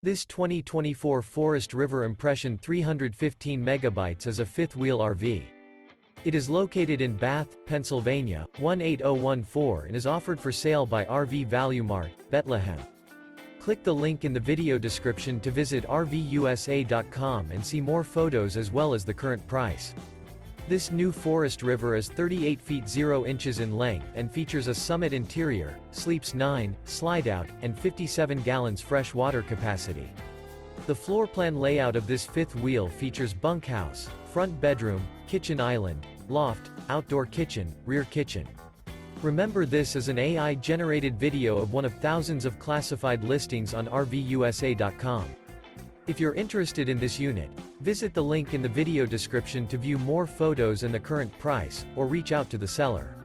This 2024 Forest River Impression 315 megabytes is a fifth-wheel RV. It is located in Bath, Pennsylvania, 18014 and is offered for sale by RV Value Mart, Behtlehem. Click the link in the video description to visit RVUSA.com and see more photos as well as the current price. This new Forest River is 38 feet 0 inches in length and features a Summit interior, sleeps 9, Slideout, and 57 gallons fresh water capacity. The floor plan layout of this fifth wheel features bunkhouse, front bedroom, kitchen island, loft, outdoor kitchen, rear kitchen. Remember, this is an AI-generated video of one of thousands of classified listings on RVUSA.com. If you're interested in this unit, visit the link in the video description to view more photos and the current price, or reach out to the seller.